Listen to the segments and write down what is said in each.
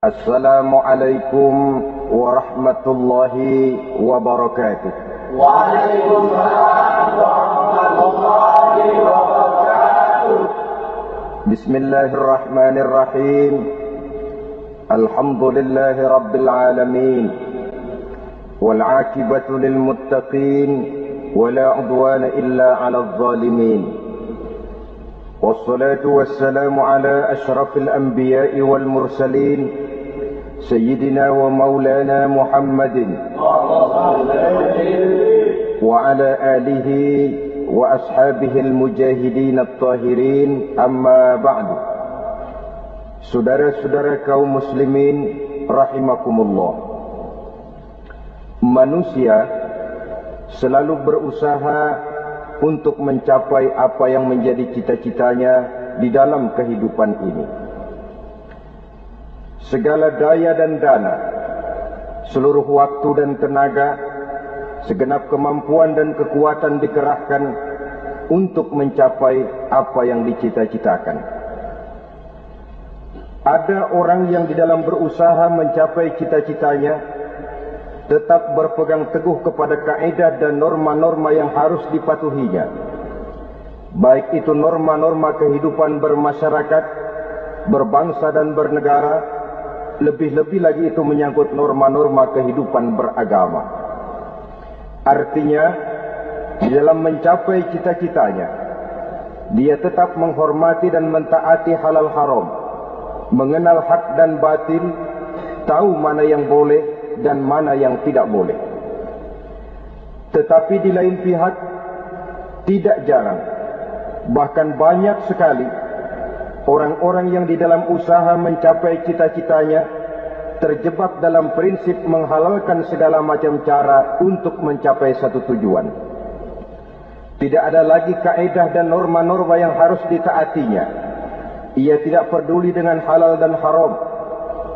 Assalamualaikum warahmatullahi wabarakatuh. Waalaikumsalam warahmatullahi wabarakatuh. Bismillahirrahmanirrahim. Alhamdulillahi rabbil alamin. Wal 'aqibatu lil muttaqin wa la 'udwana illa 'alal zalimin. Wassalatu wassalamu ala asyrafil anbiya'i wal mursalin سيدنا ومولانا محمد وعلى آله وأصحابه المجاهدين الطاهرين أما بعد. Saudara-saudara kaum muslimin rahimakumullah, manusia selalu berusaha untuk mencapai apa yang menjadi cita-citanya di dalam kehidupan ini. Segala daya dan dana, seluruh waktu dan tenaga, segenap kemampuan dan kekuatan dikerahkan untuk mencapai apa yang dicita-citakan. Ada orang yang di dalam berusaha mencapai cita-citanya tetap berpegang teguh kepada kaidah dan norma-norma yang harus dipatuhinya, baik itu norma-norma kehidupan bermasyarakat, berbangsa dan bernegara. Lebih-lebih lagi itu menyangkut norma-norma kehidupan beragama. Artinya, di dalam mencapai cita-citanya, dia tetap menghormati dan mentaati halal haram, mengenal hak dan batil, tahu mana yang boleh dan mana yang tidak boleh. Tetapi di lain pihak, tidak jarang, bahkan banyak sekali orang-orang yang di dalam usaha mencapai cita-citanya terjebak dalam prinsip menghalalkan segala macam cara untuk mencapai satu tujuan. Tidak ada lagi kaedah dan norma-norma yang harus ditaatinya. Ia tidak peduli dengan halal dan haram.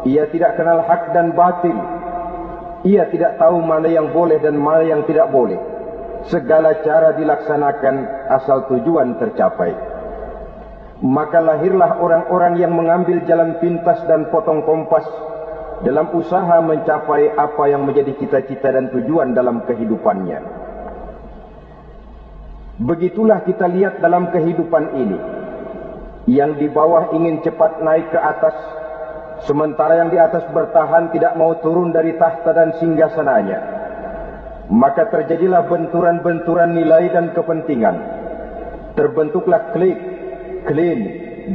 Ia tidak kenal hak dan batil. Ia tidak tahu mana yang boleh dan mana yang tidak boleh. Segala cara dilaksanakan asal tujuan tercapai. Maka lahirlah orang-orang yang mengambil jalan pintas dan potong kompas dalam usaha mencapai apa yang menjadi cita-cita dan tujuan dalam kehidupannya. Begitulah kita lihat dalam kehidupan ini. Yang di bawah ingin cepat naik ke atas, sementara yang di atas bertahan tidak mau turun dari tahta dan singgasananya. Maka terjadilah benturan-benturan nilai dan kepentingan. Terbentuklah klik, klan,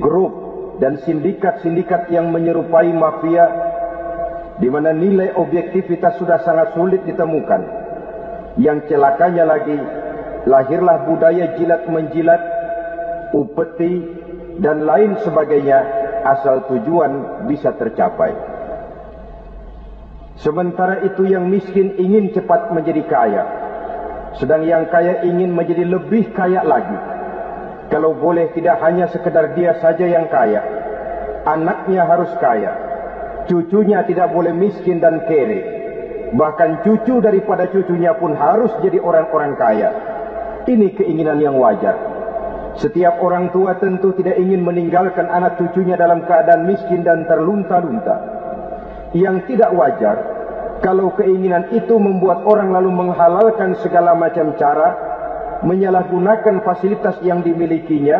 grup dan sindikat-sindikat yang menyerupai mafia, di mana nilai objektivitas sudah sangat sulit ditemukan. Yang celakanya lagi, lahirlah budaya jilat-menjilat, upeti dan lain sebagainya asal tujuan bisa tercapai. Sementara itu yang miskin ingin cepat menjadi kaya, sedang yang kaya ingin menjadi lebih kaya lagi. Kalau boleh tidak hanya sekedar dia saja yang kaya, anaknya harus kaya, cucunya tidak boleh miskin dan kere, bahkan cucu daripada cucunya pun harus jadi orang-orang kaya. Ini keinginan yang wajar. Setiap orang tua tentu tidak ingin meninggalkan anak cucunya dalam keadaan miskin dan terlunta-lunta. Yang tidak wajar kalau keinginan itu membuat orang lalu menghalalkan segala macam cara, menyalahgunakan fasilitas yang dimilikinya,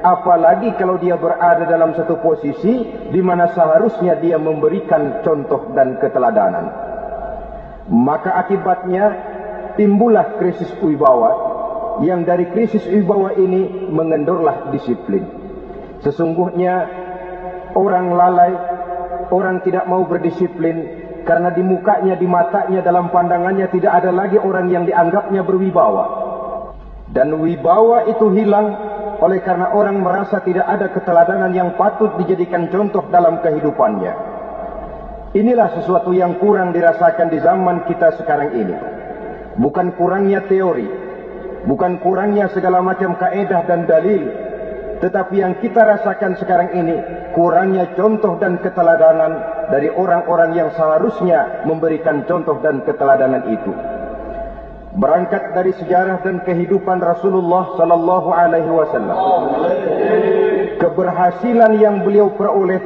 apalagi kalau dia berada dalam satu posisi di mana seharusnya dia memberikan contoh dan keteladanan. Maka akibatnya timbullah krisis wibawa, yang dari krisis wibawa ini mengendorlah disiplin. Sesungguhnya orang lalai, orang tidak mau berdisiplin karena di mukanya, di matanya, dalam pandangannya tidak ada lagi orang yang dianggapnya berwibawa. Dan wibawa itu hilang oleh karena orang merasa tidak ada keteladanan yang patut dijadikan contoh dalam kehidupannya. Inilah sesuatu yang kurang dirasakan di zaman kita sekarang ini. Bukan kurangnya teori, bukan kurangnya segala macam kaedah dan dalil, tetapi yang kita rasakan sekarang ini kurangnya contoh dan keteladanan dari orang-orang yang seharusnya memberikan contoh dan keteladanan itu. Berangkat dari sejarah dan kehidupan Rasulullah sallallahu alaihi wasallam, keberhasilan yang beliau peroleh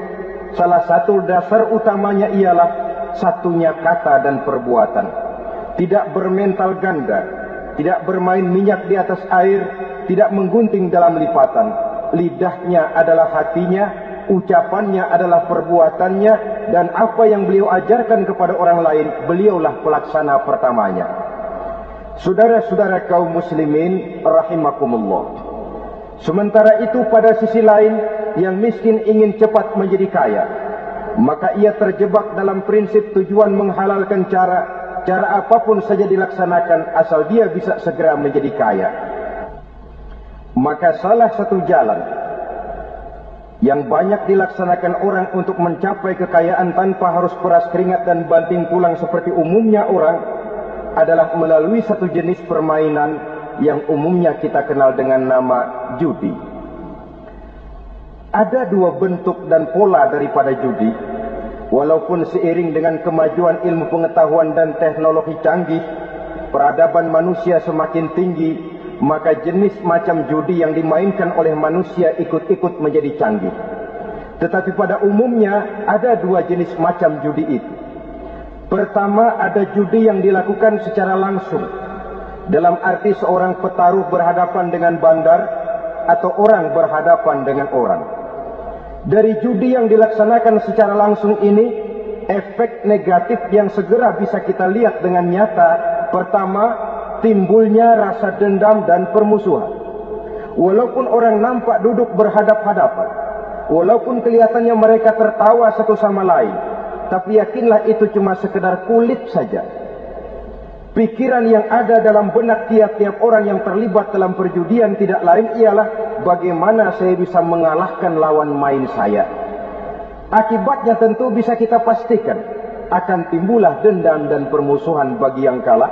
salah satu dasar utamanya ialah satunya kata dan perbuatan. Tidak bermental ganda, tidak bermain minyak di atas air, tidak menggunting dalam lipatan. Lidahnya adalah hatinya, ucapannya adalah perbuatannya, dan apa yang beliau ajarkan kepada orang lain, beliaulah pelaksana pertamanya. Saudara-saudara kaum muslimin rahimakumullah. Sementara itu pada sisi lain, yang miskin ingin cepat menjadi kaya, maka ia terjebak dalam prinsip tujuan menghalalkan cara apapun saja dilaksanakan asal dia bisa segera menjadi kaya. Maka salah satu jalan yang banyak dilaksanakan orang untuk mencapai kekayaan tanpa harus peras keringat dan banting tulang seperti umumnya orang adalah melalui satu jenis permainan yang umumnya kita kenal dengan nama judi. Ada dua bentuk dan pola daripada judi. Walaupun seiring dengan kemajuan ilmu pengetahuan dan teknologi canggih, peradaban manusia semakin tinggi, maka jenis macam judi yang dimainkan oleh manusia ikut-ikut menjadi canggih. Tetapi pada umumnya ada dua jenis macam judi itu. Pertama, ada judi yang dilakukan secara langsung, dalam arti seorang petaruh berhadapan dengan bandar atau orang berhadapan dengan orang. Dari judi yang dilaksanakan secara langsung ini, efek negatif yang segera bisa kita lihat dengan nyata. Pertama, timbulnya rasa dendam dan permusuhan. Walaupun orang nampak duduk berhadap-hadapan, walaupun kelihatannya mereka tertawa satu sama lain, tapi yakinlah itu cuma sekedar kulit saja. Pikiran yang ada dalam benak tiap-tiap orang yang terlibat dalam perjudian tidak lain ialah bagaimana saya bisa mengalahkan lawan main saya. Akibatnya tentu bisa kita pastikan akan timbullah dendam dan permusuhan bagi yang kalah,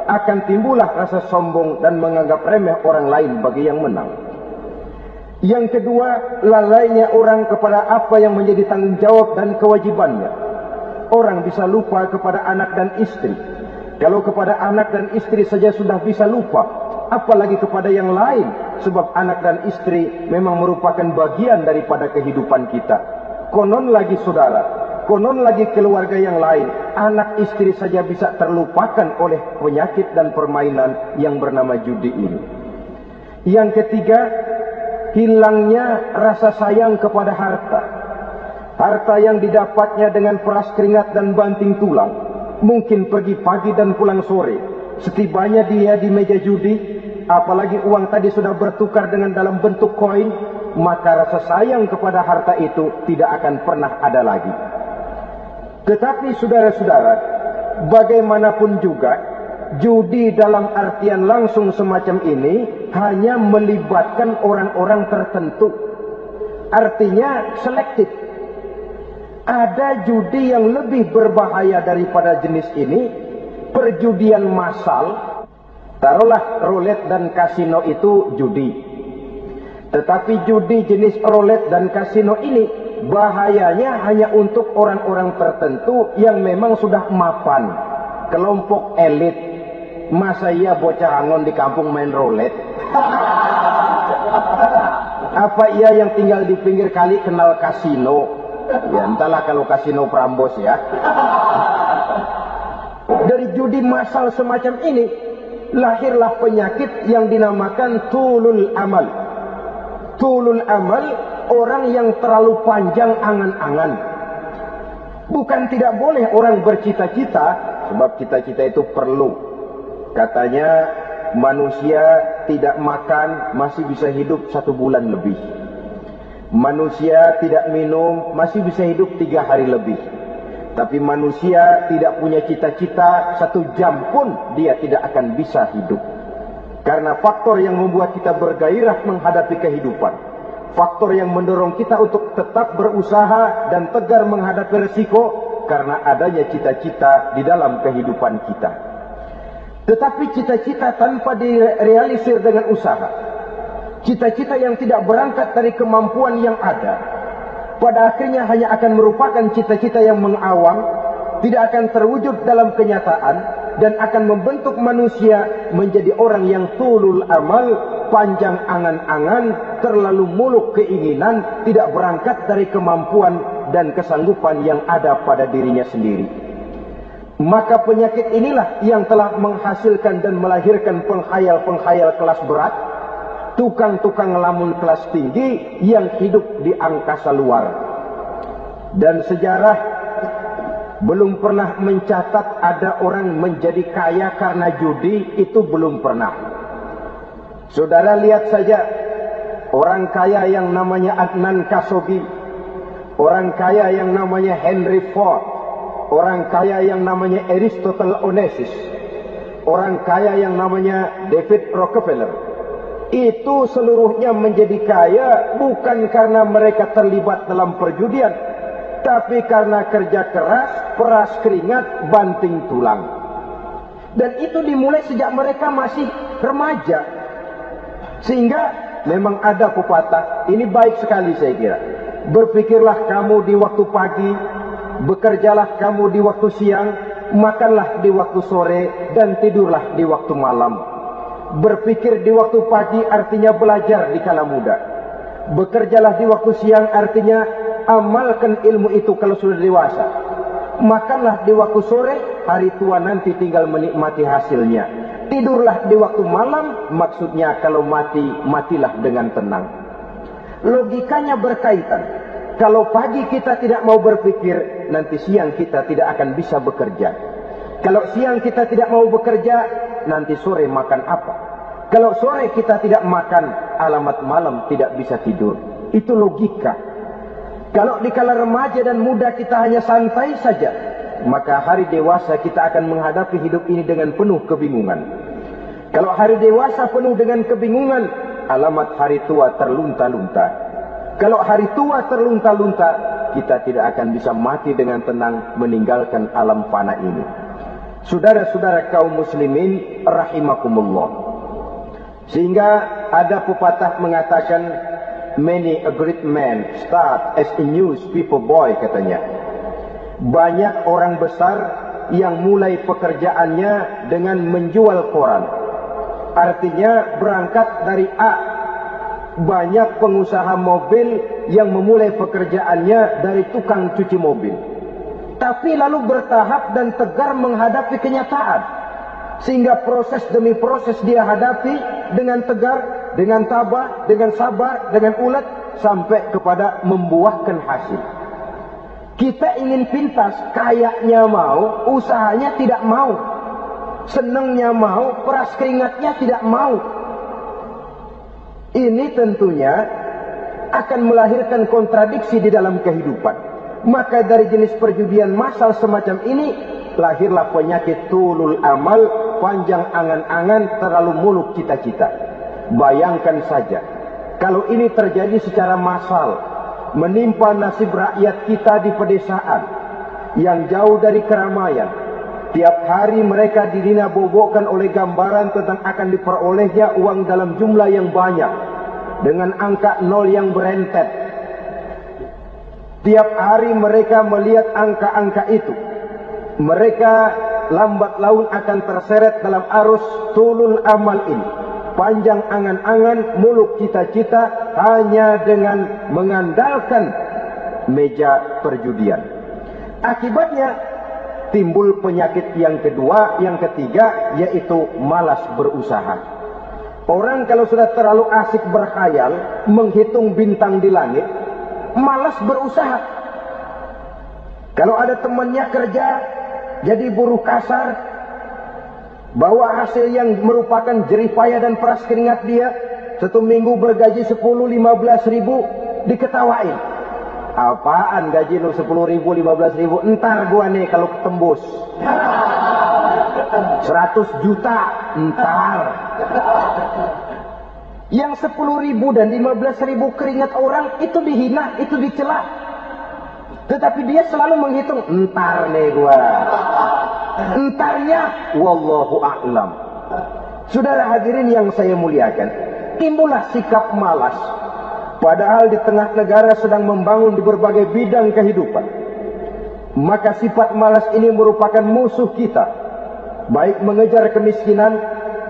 akan timbullah rasa sombong dan menganggap remeh orang lain bagi yang menang. Yang kedua, lalainya orang kepada apa yang menjadi tanggung jawab dan kewajibannya. Orang bisa lupa kepada anak dan istri. Kalau kepada anak dan istri saja sudah bisa lupa, apalagi kepada yang lain, sebab anak dan istri memang merupakan bagian daripada kehidupan kita. Konon lagi saudara, konon lagi keluarga yang lain, anak istri saja bisa terlupakan oleh penyakit dan permainan yang bernama judi ini. Yang ketiga, hilangnya rasa sayang kepada harta. Harta yang didapatnya dengan peras keringat dan banting tulang. Mungkin pergi pagi dan pulang sore. Setibanya dia di meja judi, apalagi uang tadi sudah bertukar dengan dalam bentuk koin, maka rasa sayang kepada harta itu tidak akan pernah ada lagi. Tetapi saudara-saudara, bagaimanapun juga, judi dalam artian langsung semacam ini hanya melibatkan orang-orang tertentu. Artinya selektif. Ada judi yang lebih berbahaya daripada jenis ini, perjudian massal. Taruhlah roulette dan kasino itu judi. Tetapi judi jenis roulette dan kasino ini bahayanya hanya untuk orang-orang tertentu yang memang sudah mapan, kelompok elit. Masa iya bocah angon di kampung main roulette? Apa ia yang tinggal di pinggir kali kenal kasino? Ya entahlah kalau kasino Prambos ya. Dari judi massal semacam ini lahirlah penyakit yang dinamakan tulul amal. Tulul amal, orang yang terlalu panjang angan-angan. Bukan tidak boleh orang bercita-cita, sebab cita-cita itu perlu. Katanya manusia tidak makan masih bisa hidup 1 bulan lebih. Manusia tidak minum masih bisa hidup 3 hari lebih. Tapi manusia tidak punya cita-cita 1 jam pun dia tidak akan bisa hidup. Karena faktor yang membuat kita bergairah menghadapi kehidupan, faktor yang mendorong kita untuk tetap berusaha dan tegar menghadapi resiko, karena adanya cita-cita di dalam kehidupan kita. Tetapi cita-cita tanpa direalisir dengan usaha, cita-cita yang tidak berangkat dari kemampuan yang ada, pada akhirnya hanya akan merupakan cita-cita yang mengawang, tidak akan terwujud dalam kenyataan, dan akan membentuk manusia menjadi orang yang tulul amal, panjang angan-angan, terlalu muluk keinginan, tidak berangkat dari kemampuan dan kesanggupan yang ada pada dirinya sendiri. Maka penyakit inilah yang telah menghasilkan dan melahirkan penghayal-penghayal kelas berat, tukang-tukang ngelamun kelas tinggi yang hidup di angkasa luar. Dan sejarah belum pernah mencatat ada orang menjadi kaya karena judi, itu belum pernah. Saudara lihat saja orang kaya yang namanya Adnan Khashoggi, orang kaya yang namanya Henry Ford, orang kaya yang namanya Aristotle Onassis, orang kaya yang namanya David Rockefeller. Itu seluruhnya menjadi kaya bukan karena mereka terlibat dalam perjudian, tapi karena kerja keras, peras keringat, banting tulang. Dan itu dimulai sejak mereka masih remaja. Sehingga memang ada pepatah, ini baik sekali saya kira. Berpikirlah kamu di waktu pagi, bekerjalah kamu di waktu siang, makanlah di waktu sore, dan tidurlah di waktu malam. Berpikir di waktu pagi artinya belajar di kala muda. Bekerjalah di waktu siang artinya amalkan ilmu itu kalau sudah dewasa. Makanlah di waktu sore, hari tua nanti tinggal menikmati hasilnya. Tidurlah di waktu malam, maksudnya kalau mati, matilah dengan tenang. Logikanya berkaitan. Kalau pagi kita tidak mau berpikir, nanti siang kita tidak akan bisa bekerja. Kalau siang kita tidak mau bekerja, nanti sore makan apa? Kalau sore kita tidak makan, alamat malam tidak bisa tidur. Itu logika. Kalau di kala remaja dan muda kita hanya santai saja, maka hari dewasa kita akan menghadapi hidup ini dengan penuh kebingungan. Kalau hari dewasa penuh dengan kebingungan, alamat hari tua terlunta-lunta. Kalau hari tua terlunta-lunta, kita tidak akan bisa mati dengan tenang meninggalkan alam fana ini. Saudara-saudara kaum muslimin rahimakumullah. Sehingga ada pepatah mengatakan, many a great man start as a newspaper boy, katanya. Banyak orang besar yang mulai pekerjaannya dengan menjual koran. Artinya berangkat dari A. Banyak pengusaha mobil yang memulai pekerjaannya dari tukang cuci mobil, tapi lalu bertahap dan tegar menghadapi kenyataan, sehingga proses demi proses dia hadapi dengan tegar, dengan tabah, dengan sabar, dengan ulet, sampai kepada membuahkan hasil. Kita ingin pintas, kayaknya mau, usahanya tidak mau, senangnya mau, peras keringatnya tidak mau. Ini tentunya akan melahirkan kontradiksi di dalam kehidupan. Maka dari jenis perjudian massal semacam ini, lahirlah penyakit tulul amal, panjang angan-angan, terlalu muluk cita-cita. Bayangkan saja, kalau ini terjadi secara massal, menimpa nasib rakyat kita di pedesaan, yang jauh dari keramaian. Tiap hari mereka didina-bobokkan oleh gambaran tentang akan diperolehnya uang dalam jumlah yang banyak, dengan angka nol yang berentet. Tiap hari mereka melihat angka-angka itu. Mereka lambat laun akan terseret dalam arus tulul amal ini. Panjang angan-angan, muluk cita-cita, hanya dengan mengandalkan meja perjudian. Akibatnya timbul penyakit yang kedua, yang ketiga, yaitu malas berusaha. Orang kalau sudah terlalu asik berkhayal, menghitung bintang di langit, malas berusaha. Kalau ada temannya kerja jadi buruh kasar, bawa hasil yang merupakan jeripaya dan peras keringat dia, satu minggu bergaji 10-15 ribu, diketawain. Apaan gaji lu 10 ribu, 15 ribu? Entar gua nih kalau ketembus 100 juta, entar. Yang 10 ribu dan 15 ribu keringat orang itu dihina, itu dicela. Tetapi dia selalu menghitung, entar nih gua. Entarnya, wallahu a'lam. Saudara hadirin yang saya muliakan, timbullah sikap malas. Padahal di tengah negara sedang membangun di berbagai bidang kehidupan. Maka sifat malas ini merupakan musuh kita. Baik mengejar kemiskinan,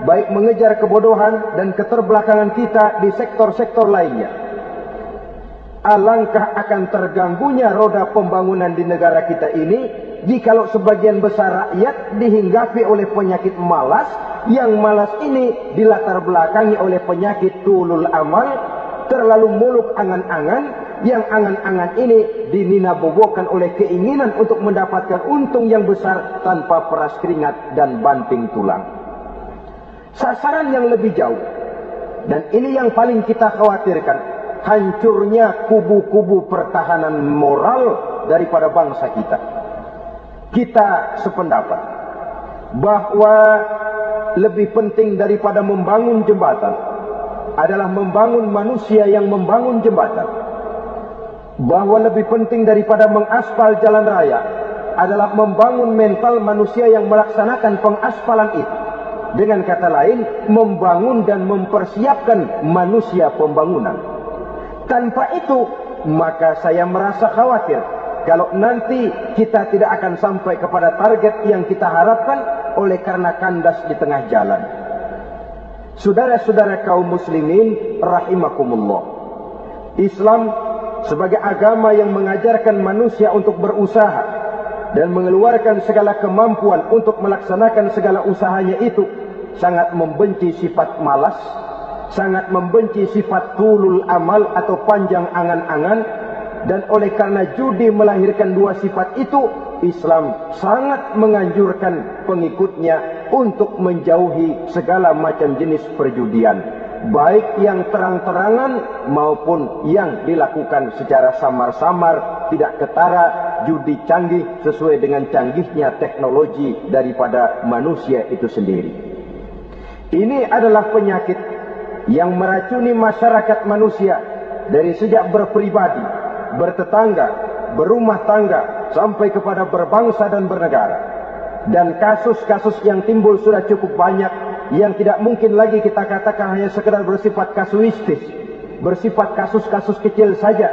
baik mengejar kebodohan dan keterbelakangan kita di sektor-sektor lainnya. Alangkah akan terganggunya roda pembangunan di negara kita ini jikalau sebagian besar rakyat dihinggapi oleh penyakit malas, yang malas ini dilatar belakangi oleh penyakit tulul amal, terlalu muluk angan-angan, yang angan-angan ini dininabobokan oleh keinginan untuk mendapatkan untung yang besar tanpa peras keringat dan banting tulang. Sasaran yang lebih jauh, dan ini yang paling kita khawatirkan, hancurnya kubu-kubu pertahanan moral daripada bangsa kita. Kita sependapat bahwa lebih penting daripada membangun jembatan adalah membangun manusia yang membangun jembatan. Bahwa lebih penting daripada mengaspal jalan raya adalah membangun mental manusia yang melaksanakan pengaspalan itu. Dengan kata lain, membangun dan mempersiapkan manusia pembangunan. Tanpa itu, maka saya merasa khawatir kalau nanti kita tidak akan sampai kepada target yang kita harapkan oleh karena kandas di tengah jalan. Saudara-saudara kaum muslimin rahimakumullah, Islam sebagai agama yang mengajarkan manusia untuk berusaha dan mengeluarkan segala kemampuan untuk melaksanakan segala usahanya itu, sangat membenci sifat malas, sangat membenci sifat tulul amal atau panjang angan-angan, dan oleh karena judi melahirkan dua sifat itu, Islam sangat menganjurkan pengikutnya untuk menjauhi segala macam jenis perjudian, baik yang terang-terangan maupun yang dilakukan secara samar-samar, tidak ketara, judi canggih sesuai dengan canggihnya teknologi daripada manusia itu sendiri. Ini adalah penyakit yang meracuni masyarakat manusia dari sejak berpribadi, bertetangga, berumah tangga, sampai kepada berbangsa dan bernegara. Dan kasus-kasus yang timbul sudah cukup banyak, yang tidak mungkin lagi kita katakan hanya sekedar bersifat kasuistis, bersifat kasus-kasus kecil saja.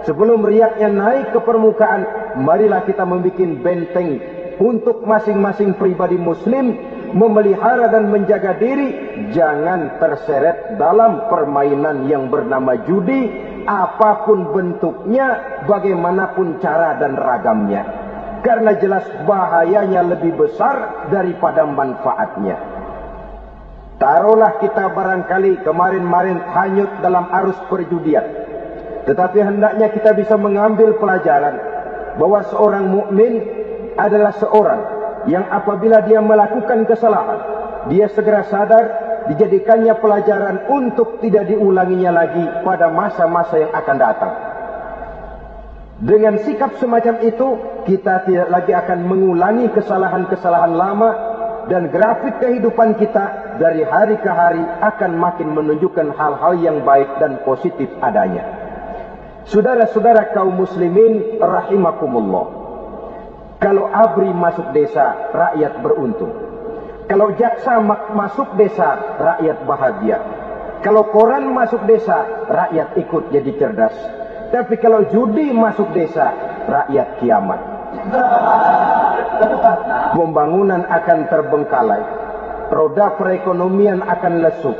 Sebelum riaknya naik ke permukaan, marilah kita membuat benteng untuk masing-masing pribadi muslim memelihara dan menjaga diri, jangan terseret dalam permainan yang bernama judi, apapun bentuknya, bagaimanapun cara dan ragamnya. Karena jelas bahayanya lebih besar daripada manfaatnya. Taruhlah kita barangkali kemarin-marin hanyut dalam arus perjudian, tetapi hendaknya kita bisa mengambil pelajaran bahwa seorang mukmin adalah seorang yang apabila dia melakukan kesalahan, dia segera sadar, dijadikannya pelajaran untuk tidak diulanginya lagi pada masa-masa yang akan datang. Dengan sikap semacam itu, kita tidak lagi akan mengulangi kesalahan-kesalahan lama, dan grafik kehidupan kita dari hari ke hari akan makin menunjukkan hal-hal yang baik dan positif adanya. Saudara-saudara kaum muslimin rahimakumullah, kalau ABRI masuk desa, rakyat beruntung. Kalau jaksa masuk desa, rakyat bahagia. Kalau koran masuk desa, rakyat ikut jadi cerdas. Tapi kalau judi masuk desa, rakyat kiamat. Pembangunan akan terbengkalai, roda perekonomian akan lesu,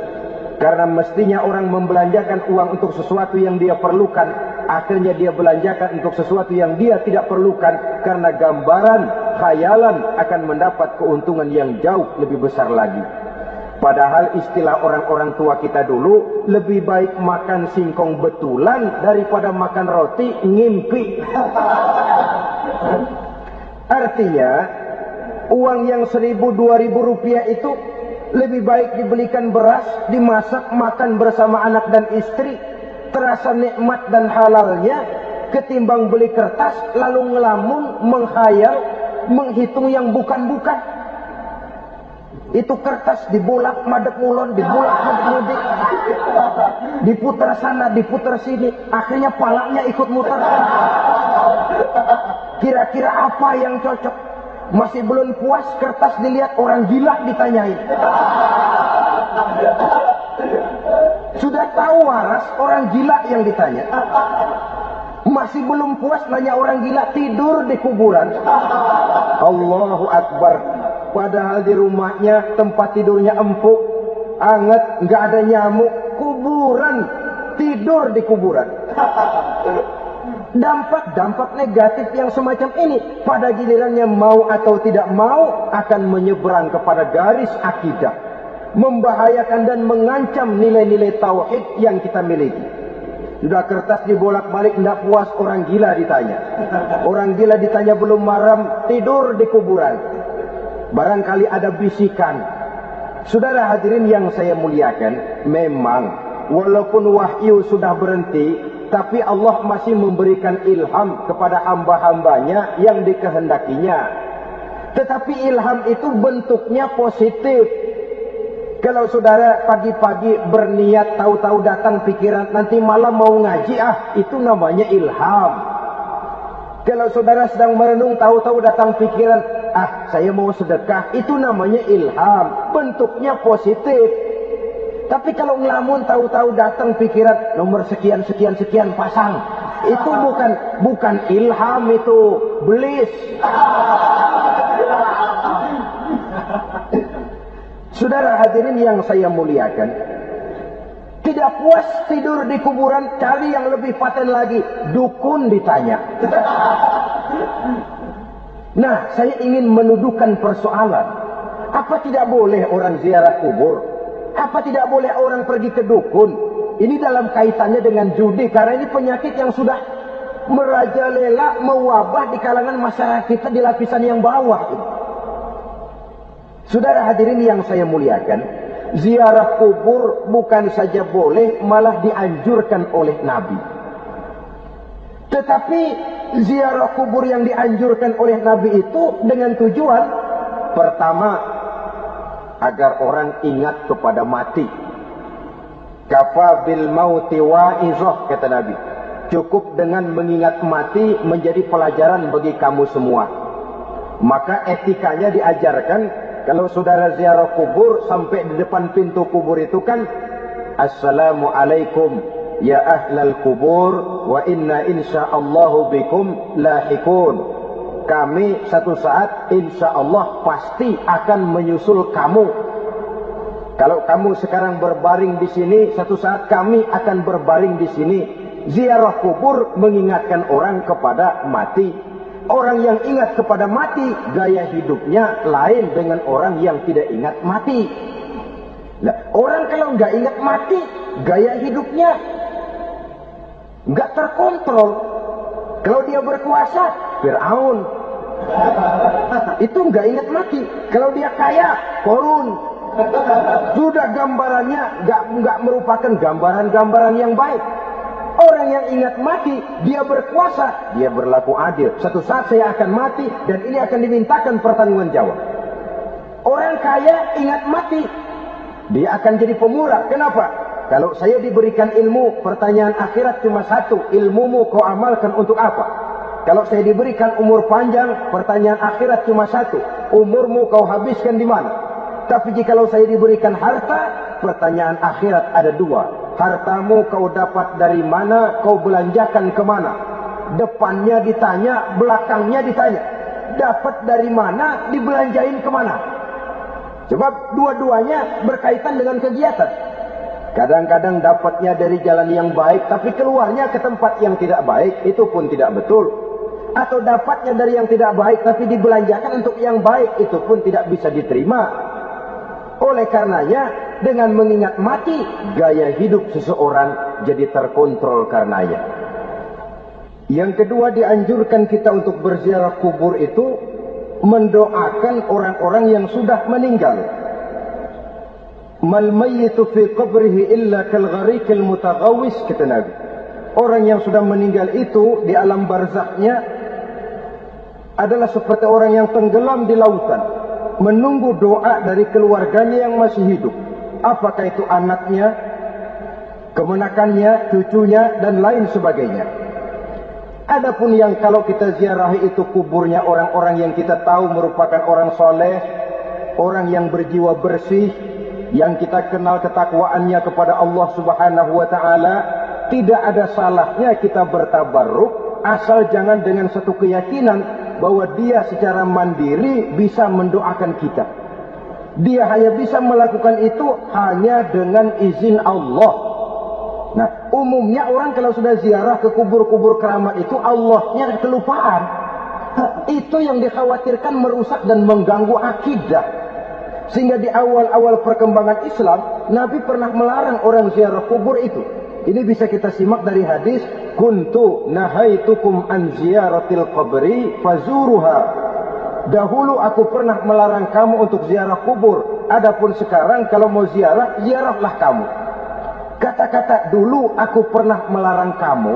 karena mestinya orang membelanjakan uang untuk sesuatu yang dia perlukan, akhirnya dia belanjakan untuk sesuatu yang dia tidak perlukan, karena gambaran, khayalan akan mendapat keuntungan yang jauh lebih besar lagi. Padahal istilah orang-orang tua kita dulu, lebih baik makan singkong betulan daripada makan roti ngimpi. Artinya, uang yang 1.000-2.000 rupiah itu lebih baik dibelikan beras, dimasak, makan bersama anak dan istri, terasa nikmat dan halalnya, ketimbang beli kertas lalu ngelamun, menghayal, menghitung yang bukan-bukan. Itu kertas dibolak madep mulon, dibolak madep mudik, diputar sana, diputar sini, akhirnya palanya ikut muter. Kira-kira apa yang cocok? Masih belum puas, kertas dilihat, orang gila ditanyain. Sudah tahu waras, orang gila yang ditanya. Masih belum puas, nanya orang gila, tidur di kuburan. Allahu Akbar. Padahal di rumahnya tempat tidurnya empuk, anget, nggak ada nyamuk, kuburan, tidur di kuburan. Dampak negatif yang semacam ini pada gilirannya mau atau tidak mau akan menyeberang kepada garis akidah, membahayakan dan mengancam nilai-nilai tauhid yang kita miliki. Sudah kertas dibolak-balik, tidak puas, orang gila ditanya. Orang gila ditanya belum maram, tidur di kuburan. Barangkali ada bisikan. Saudara hadirin yang saya muliakan, memang walaupun wahyu sudah berhenti, tapi Allah masih memberikan ilham kepada hamba-hambanya yang dikehendakinya. Tetapi ilham itu bentuknya positif. Kalau saudara pagi-pagi berniat, tahu-tahu datang pikiran nanti malam mau ngaji, itu namanya ilham. Kalau saudara sedang merenung, tahu-tahu datang pikiran, saya mau sedekah, itu namanya ilham. Bentuknya positif. Tapi kalau ngelamun, tahu-tahu datang pikiran nomor sekian pasang, itu bukan ilham, itu belis. Saudara hadirin yang saya muliakan, tidak puas tidur di kuburan, cari yang lebih paten lagi, dukun ditanya. Nah, saya ingin menuduhkan persoalan. Apa tidak boleh orang ziarah kubur? Apa tidak boleh orang pergi ke dukun? Ini dalam kaitannya dengan judi, karena ini penyakit yang sudah merajalela, mewabah di kalangan masyarakat kita di lapisan yang bawah. Saudara hadirin yang saya muliakan, ziarah kubur bukan saja boleh, malah dianjurkan oleh Nabi. Tetapi ziarah kubur yang dianjurkan oleh Nabi itu dengan tujuan pertama, agar orang ingat kepada mati. Kafa bil mauti wa'izah, kata Nabi. Cukup dengan mengingat mati menjadi pelajaran bagi kamu semua. Maka etikanya diajarkan, kalau saudara ziarah kubur, sampai di depan pintu kubur itu kan, Assalamualaikum ya ahlal kubur, wa inna insyaallahu bikum lahikun. Kami satu saat insyaallah pasti akan menyusul kamu. Kalau kamu sekarang berbaring di sini, satu saat kami akan berbaring di sini. Ziarah kubur mengingatkan orang kepada mati. Orang yang ingat kepada mati, gaya hidupnya lain dengan orang yang tidak ingat mati. Nah, orang kalau nggak ingat mati, gaya hidupnya nggak terkontrol. Kalau dia berkuasa, Fir'aun. Itu nggak ingat mati. Kalau dia kaya, Korun. Sudah gambarannya nggak merupakan gambaran-gambaran yang baik. Orang yang ingat mati, dia berkuasa, dia berlaku adil. Satu saat saya akan mati dan ini akan dimintakan pertanggungan jawab. Orang kaya ingat mati, dia akan jadi pemurah. Kenapa? Kalau saya diberikan ilmu, pertanyaan akhirat cuma satu, ilmumu kau amalkan untuk apa? Kalau saya diberikan umur panjang, pertanyaan akhirat cuma satu, umurmu kau habiskan di mana? Tapi jikalau saya diberikan harta, pertanyaan akhirat ada dua. Hartamu kau dapat dari mana, kau belanjakan kemana? Depannya ditanya, belakangnya ditanya. Dapat dari mana, dibelanjain kemana? Sebab dua-duanya berkaitan dengan kegiatan. Kadang-kadang dapatnya dari jalan yang baik, tapi keluarnya ke tempat yang tidak baik, itu pun tidak betul. Atau dapatnya dari yang tidak baik, tapi dibelanjakan untuk yang baik, itu pun tidak bisa diterima. Oleh karenanya, dengan mengingat mati, gaya hidup seseorang jadi terkontrol karenanya. Yang kedua, dianjurkan kita untuk berziarah kubur itu mendoakan orang-orang yang sudah meninggal. Mal mayyitu fi qabrihi illa kal gharikil mutaghawis, kata Nabi. Orang yang sudah meninggal itu di alam barzaknya adalah seperti orang yang tenggelam di lautan, menunggu doa dari keluarganya yang masih hidup. Apakah itu anaknya, kemenakannya, cucunya, dan lain sebagainya. Adapun yang kalau kita ziarahi itu kuburnya orang-orang yang kita tahu merupakan orang soleh, orang yang berjiwa bersih, yang kita kenal ketakwaannya kepada Allah Subhanahu wa Ta'ala, tidak ada salahnya kita bertabarruk, asal jangan dengan satu keyakinan bahwa dia secara mandiri bisa mendoakan kita. Dia hanya bisa melakukan itu hanya dengan izin Allah. Nah, umumnya orang kalau sudah ziarah ke kubur-kubur keramat itu, Allahnya kelupaan. Itu yang dikhawatirkan merusak dan mengganggu akidah. Sehingga di awal-awal perkembangan Islam, Nabi pernah melarang orang ziarah kubur itu. Ini bisa kita simak dari hadis, kuntu nahaitukum an ziyaratil qabri fazuruha. Dahulu aku pernah melarang kamu untuk ziarah kubur. Adapun sekarang kalau mau ziarah, ziarahlah kamu. Kata-kata dulu aku pernah melarang kamu,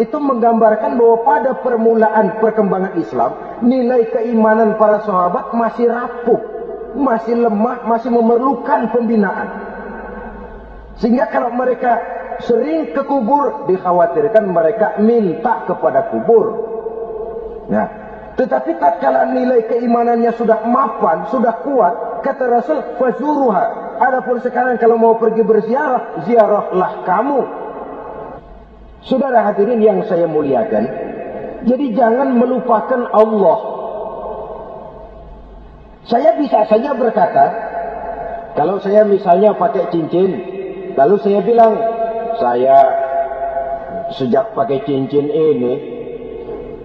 itu menggambarkan bahwa pada permulaan perkembangan Islam, nilai keimanan para sahabat masih rapuh, masih lemah, masih memerlukan pembinaan. Sehingga kalau mereka sering ke kubur, dikhawatirkan mereka minta kepada kubur. Nah, tetapi tatkala nilai keimanannya sudah mapan, sudah kuat, kata Rasul, fazuruha. Adapun sekarang kalau mau pergi berziarah, ziarahlah kamu. Saudara hadirin yang saya muliakan, jadi jangan melupakan Allah. Saya bisa saja berkata, kalau saya misalnya pakai cincin, lalu saya bilang, saya sejak pakai cincin ini,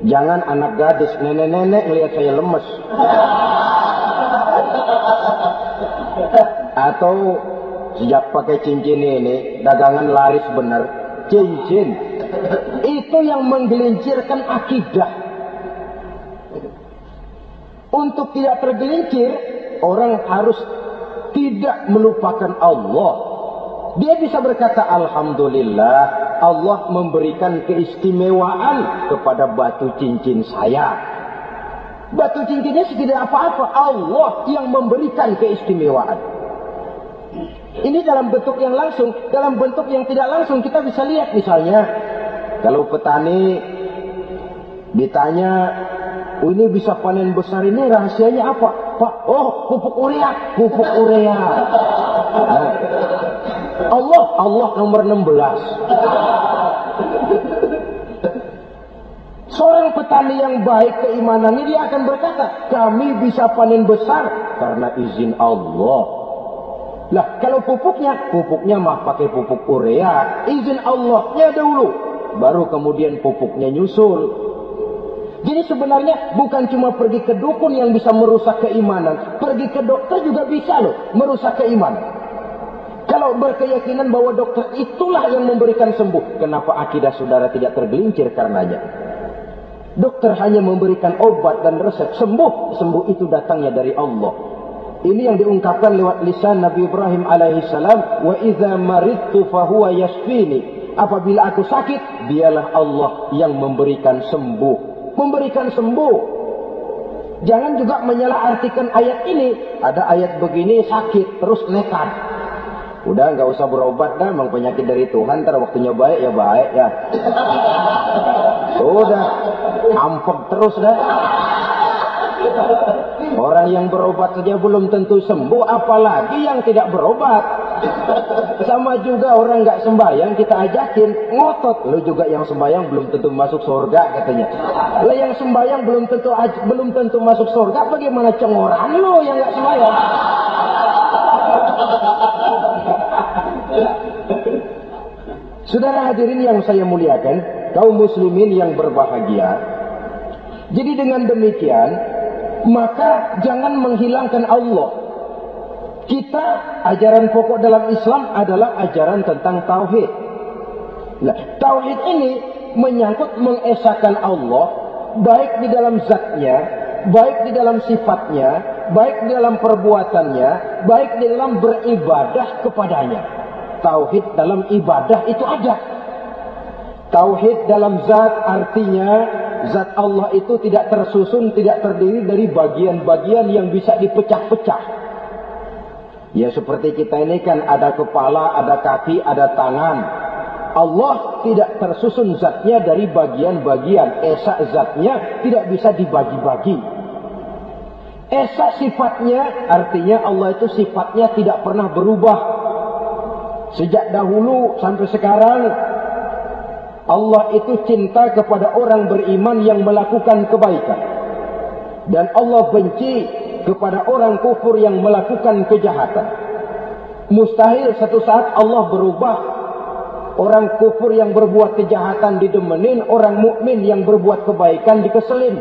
jangan anak gadis, nenek-nenek ngelihat saya lemes. Atau sejak pakai cincin ini, dagangan laris benar. Cincin itu yang menggelincirkan akidah. Untuk tidak tergelincir, orang harus tidak melupakan Allah. Dia bisa berkata, alhamdulillah, Allah memberikan keistimewaan kepada batu cincin saya. Batu cincinnya tidak apa-apa, Allah yang memberikan keistimewaan. Ini dalam bentuk yang langsung. Dalam bentuk yang tidak langsung kita bisa lihat, misalnya kalau petani ditanya, oh ini bisa panen besar ini rahasianya apa? Pak, oh pupuk urea. Pupuk urea. Nah, Allah nomor 16. Seorang petani yang baik keimanannya, dia akan berkata, kami bisa panen besar karena izin Allah. Lah kalau pupuknya mah pakai pupuk urea, izin Allahnya dahulu, baru kemudian pupuknya nyusul. Jadi sebenarnya bukan cuma pergi ke dukun yang bisa merusak keimanan, pergi ke dokter juga bisa loh merusak keimanan. Kalau berkeyakinan bahwa dokter itulah yang memberikan sembuh, kenapa akidah saudara tidak tergelincir karenanya? Dokter hanya memberikan obat dan resep, sembuh itu datangnya dari Allah. Ini yang diungkapkan lewat lisan Nabi Ibrahim alaihissalam, wa idza maridtu fahuwa yashfini. Apabila aku sakit, dialah Allah yang memberikan sembuh. Memberikan sembuh. Jangan juga menyalahartikan ayat ini. Ada ayat begini sakit terus nekat. Udah nggak usah berobat dah, memang penyakit dari Tuhan. Ntar waktunya baik ya baik ya. Udah ampek terus dah. Orang yang berobat saja belum tentu sembuh, apalagi yang tidak berobat. Sama juga orang nggak sembahyang kita ajakin ngotot, lo juga yang sembahyang belum tentu masuk surga katanya. Lo yang sembahyang belum tentu masuk surga, bagaimana cengoran lo yang nggak sembahyang? Saudara hadirin yang saya muliakan, kaum muslimin yang berbahagia. Jadi dengan demikian, maka jangan menghilangkan Allah. Kita, ajaran pokok dalam Islam adalah ajaran tentang tauhid. Nah, tauhid ini menyangkut mengesahkan Allah, baik di dalam zatnya, baik di dalam sifatnya, baik di dalam perbuatannya, baik di dalam beribadah kepadanya. Tauhid dalam ibadah itu ada. Tauhid dalam zat artinya zat Allah itu tidak tersusun, tidak terdiri dari bagian-bagian yang bisa dipecah-pecah. Ya seperti kita ini kan ada kepala, ada kaki, ada tangan. Allah tidak tersusun zatnya dari bagian-bagian. Esa zatnya tidak bisa dibagi-bagi. Esa sifatnya artinya Allah itu sifatnya tidak pernah berubah. Sejak dahulu sampai sekarang Allah itu cinta kepada orang beriman yang melakukan kebaikan. Dan Allah benci kepada orang kufur yang melakukan kejahatan. Mustahil satu saat Allah berubah. Orang kufur yang berbuat kejahatan didemenin, orang mukmin yang berbuat kebaikan dikeselin.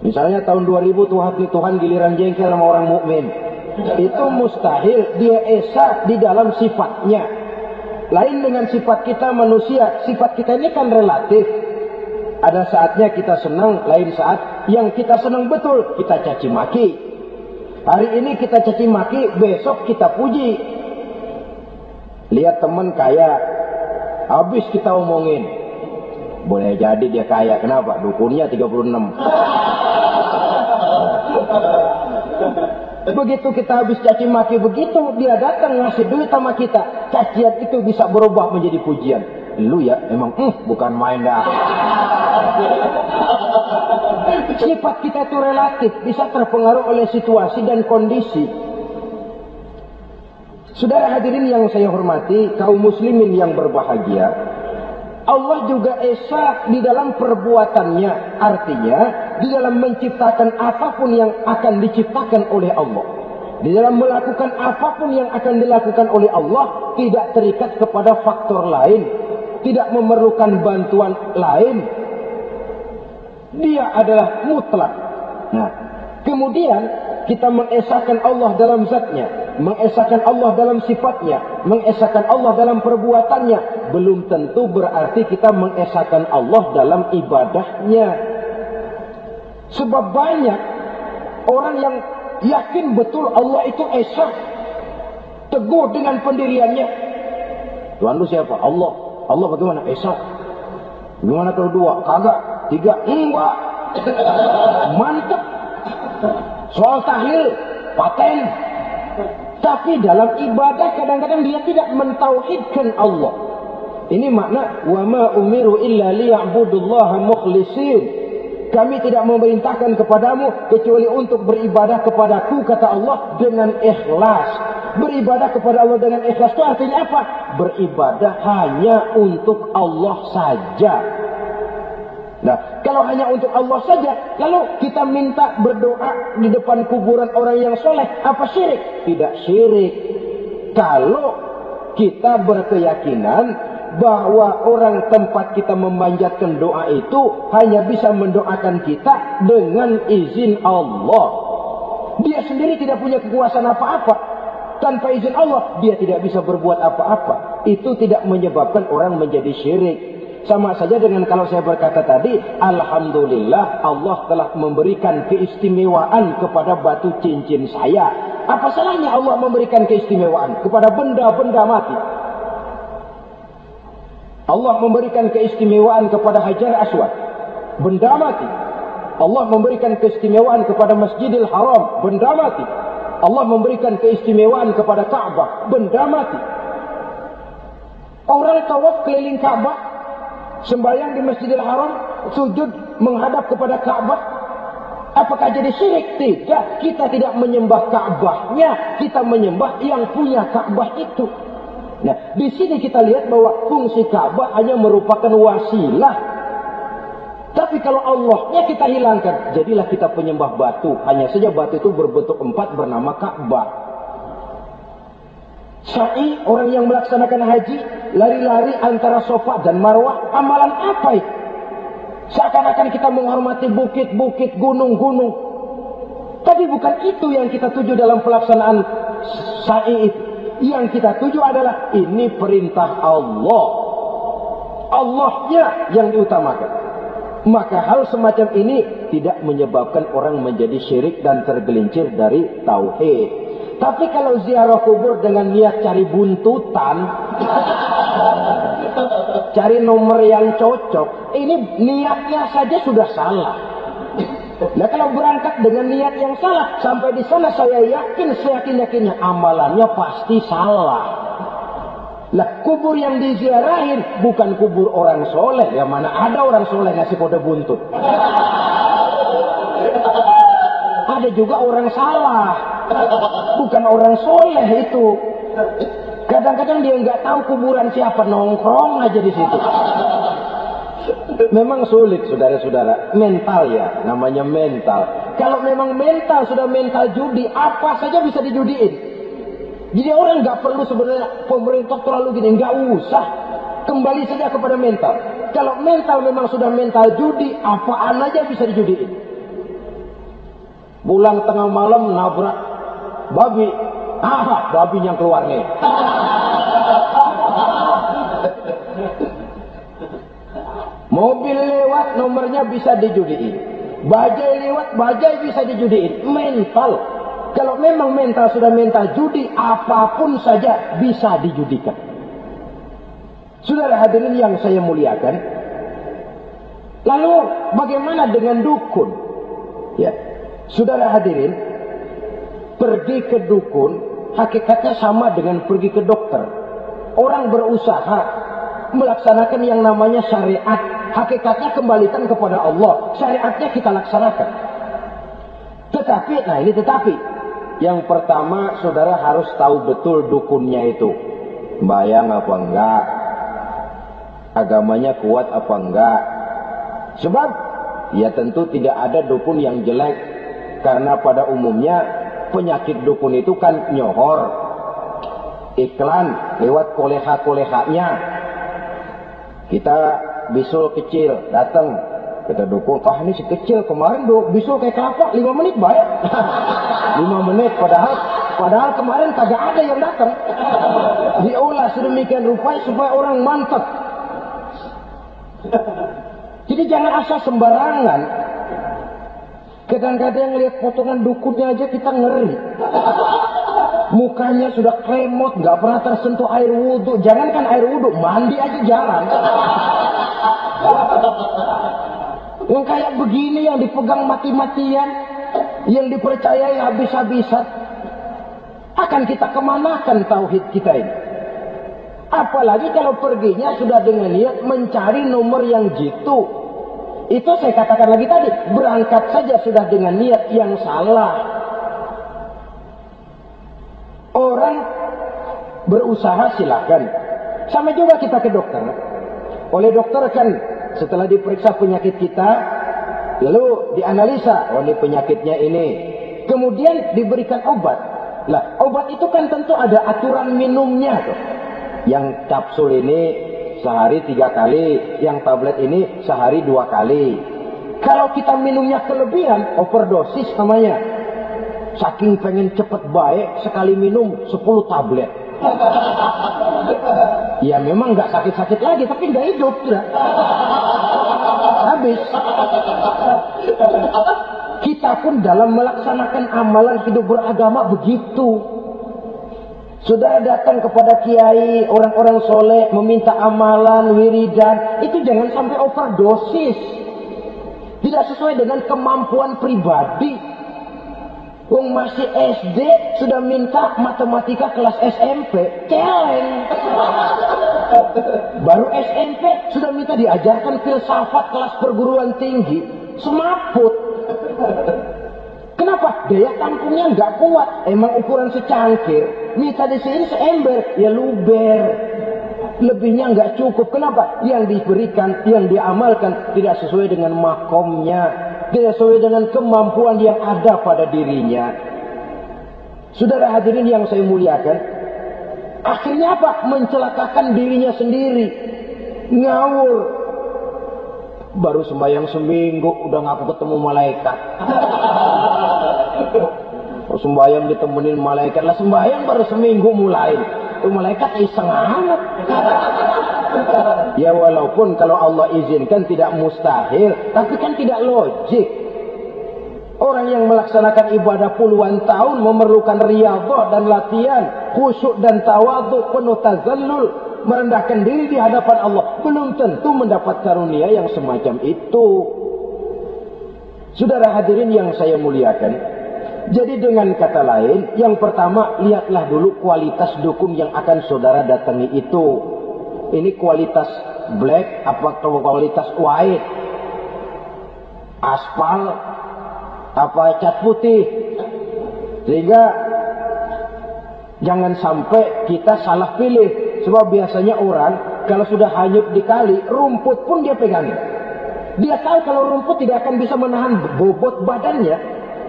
Misalnya tahun 2000 Tuhan giliran jengkel sama orang mukmin. Itu mustahil, dia esa di dalam sifatnya. Lain dengan sifat kita manusia, sifat kita ini kan relatif. Ada saatnya kita senang, lain saat yang kita senang betul kita caci maki. Hari ini kita caci maki, besok kita puji. Lihat teman kaya, habis kita omongin. Boleh jadi dia kaya, kenapa? Dukunnya 36. Begitu kita habis caci maki begitu, dia datang ngasih duit sama kita. Cacian itu bisa berubah menjadi pujian. Lu ya emang bukan main dah. Sifat kita itu relatif, bisa terpengaruh oleh situasi dan kondisi. Saudara hadirin yang saya hormati, kaum muslimin yang berbahagia, Allah juga esa di dalam perbuatannya. Artinya, di dalam menciptakan apapun yang akan diciptakan oleh Allah. Di dalam melakukan apapun yang akan dilakukan oleh Allah, tidak terikat kepada faktor lain. Tidak memerlukan bantuan lain. Dia adalah mutlak. Nah, kemudian kita mengesahkan Allah dalam zatnya, mengesahkan Allah dalam sifatnya, mengesahkan Allah dalam perbuatannya. Belum tentu berarti kita mengesahkan Allah dalam ibadahnya. Sebab banyak orang yang yakin betul Allah itu esa, teguh dengan pendiriannya. Tuhan lu siapa? Allah. Allah bagaimana? Esa. Gimana kalau dua? Kagak. Tiga? Enggak. Mantap. Soal tahlil, paten. Tapi dalam ibadah kadang-kadang dia tidak mentauhidkan Allah. Ini makna wa ma umiru illa liya'budullaha mukhlisin. Kami tidak memerintahkan kepadamu kecuali untuk beribadah kepadaku, kata Allah, dengan ikhlas. Beribadah kepada Allah dengan ikhlas itu artinya apa? Beribadah hanya untuk Allah saja. Nah, kalau hanya untuk Allah saja, lalu kita minta berdoa di depan kuburan orang yang soleh, apa syirik? Tidak syirik. Kalau kita berkeyakinan bahwa orang tempat kita memanjatkan doa itu hanya bisa mendoakan kita dengan izin Allah. Dia sendiri tidak punya kekuasaan apa-apa. Tanpa izin Allah, dia tidak bisa berbuat apa-apa. Itu tidak menyebabkan orang menjadi syirik. Sama saja dengan kalau saya berkata tadi, alhamdulillah Allah telah memberikan keistimewaan kepada batu cincin saya. Apa salahnya Allah memberikan keistimewaan kepada benda-benda mati? Allah memberikan keistimewaan kepada Hajar Aswad, benda mati. Allah memberikan keistimewaan kepada Masjidil Haram, benda mati. Allah memberikan keistimewaan kepada Ka'bah, benda mati. Orang tawaf keliling Ka'bah, sembahyang di Masjidil Haram, sujud menghadap kepada Ka'bah. Apakah jadi syirik? Tidak. Kita tidak menyembah Ka'bahnya, kita menyembah yang punya Ka'bah itu. Nah, di sini kita lihat bahwa fungsi Ka'bah hanya merupakan wasilah. Tapi kalau Allahnya kita hilangkan, jadilah kita penyembah batu. Hanya saja batu itu berbentuk 4 bernama Ka'bah. Sa'i, orang yang melaksanakan haji, lari-lari antara Safa dan Marwah, amalan apa itu? Seakan-akan kita menghormati bukit-bukit, gunung-gunung. Tapi bukan itu yang kita tuju dalam pelaksanaan sa'i itu. Yang kita tuju adalah ini perintah Allah. Allahnya yang diutamakan. Maka hal semacam ini tidak menyebabkan orang menjadi syirik dan tergelincir dari tauhid. Tapi kalau ziarah kubur dengan niat cari buntutan, cari nomor yang cocok, ini niatnya saja sudah salah. Nah, kalau berangkat dengan niat yang salah, sampai di sana saya yakin, seyakin-yakinnya amalannya pasti salah. Lah, kubur yang diziarahin bukan kubur orang soleh. Ya mana ada orang soleh ngasih kode buntut. Ada juga orang salah, bukan orang soleh itu. Kadang-kadang dia nggak tahu kuburan siapa, nongkrong aja di situ. Memang sulit, saudara-saudara. Mental ya, namanya mental. Kalau memang mental sudah mental judi, apa saja bisa dijudiin. Jadi orang nggak perlu sebenarnya pemerintah terlalu gini, nggak usah. Kembali saja kepada mental. Kalau mental memang sudah mental judi, apaan aja bisa dijudiin. Pulang tengah malam nabrak babi, babinya keluar nih. Mobil lewat, nomornya bisa dijudiin. Bajai lewat, bajai bisa dijudiin. Mental. Kalau memang mental sudah mental judi, apapun saja bisa dijudikan. Saudara hadirin yang saya muliakan. Lalu bagaimana dengan dukun? Ya, saudara hadirin, pergi ke dukun hakikatnya sama dengan pergi ke dokter. Orang berusaha melaksanakan yang namanya syariat. Hakikatnya kembalikan kepada Allah. Syariatnya kita laksanakan. Tetapi, yang pertama saudara harus tahu betul dukunnya itu. Bayang apa enggak? Agamanya kuat apa enggak? Sebab, ya tentu tidak ada dukun yang jelek. Karena pada umumnya penyakit dukun itu kan nyohor. Iklan lewat koleha-kolehanya. Kita bisul kecil datang, kita dukung, ini si kecil kemarin bisul kayak kelapa 5 menit baik. 5 menit padahal kemarin kagak ada yang datang. Diolah sedemikian rupa supaya orang mantap. Jadi jangan asal sembarangan. Kadang-kadang lihat potongan dukunnya aja kita ngeri. Mukanya sudah kremot, nggak pernah tersentuh air wudhu. Jangankan air wudhu, mandi aja jarang. Yang kayak begini yang dipegang mati-matian, yang dipercayai habis-habisan, akan kita kemanakan tauhid kita ini? Apalagi kalau perginya sudah dengan niat mencari nomor yang jitu. Itu saya katakan lagi tadi, berangkat saja sudah dengan niat yang salah. Orang berusaha silakan. Sama juga kita ke dokter. Oleh dokter kan setelah diperiksa penyakit kita, lalu dianalisa, ini penyakitnya ini. Kemudian diberikan obat. Lah, obat itu kan tentu ada aturan minumnya tuh. Yang kapsul ini sehari 3 kali, yang tablet ini sehari 2 kali. Kalau kita minumnya kelebihan, overdosis namanya. Saking pengen cepet baik, sekali minum 10 tablet. Ya memang nggak sakit-sakit lagi, tapi nggak hidup sudah. Habis. Kita pun dalam melaksanakan amalan hidup beragama begitu. Sudah datang kepada kiai, orang-orang soleh, meminta amalan, wiridan, itu jangan sampai overdosis. Tidak sesuai dengan kemampuan pribadi. Wong masih SD sudah minta matematika kelas SMP, celeng. Baru SMP sudah minta diajarkan filsafat kelas perguruan tinggi, semaput. Kenapa? Daya tampungnya nggak kuat. Emang ukuran secangkir, minta di sini seember, ya luber. Lebihnya nggak cukup. Kenapa? Yang diberikan, yang diamalkan tidak sesuai dengan makomnya, tidak sesuai dengan kemampuan yang ada pada dirinya. Saudara hadirin yang saya muliakan, akhirnya apa? Mencelakakan dirinya sendiri. Ngawur. Baru sembahyang seminggu udah ngaku ketemu malaikat. Sembahyang ditemenin malaikat. Lah sembahyang baru seminggu mulai. Itu malaikat iseng amat. Ya walaupun kalau Allah izinkan tidak mustahil, tapi kan tidak logik. Orang yang melaksanakan ibadah puluhan tahun memerlukan riyadhah dan latihan, khusyuk dan tawadhu, penuh tazallul, merendahkan diri di hadapan Allah, belum tentu mendapat karunia yang semacam itu. Saudara hadirin yang saya muliakan, jadi dengan kata lain, yang pertama, lihatlah dulu kualitas dukun yang akan saudara datangi itu. Ini kualitas black apa kualitas white? Aspal apa cat putih? Sehingga jangan sampai kita salah pilih. Sebab biasanya orang kalau sudah hanyut di kali, rumput pun dia pegangin. Dia tahu kalau rumput tidak akan bisa menahan bobot badannya.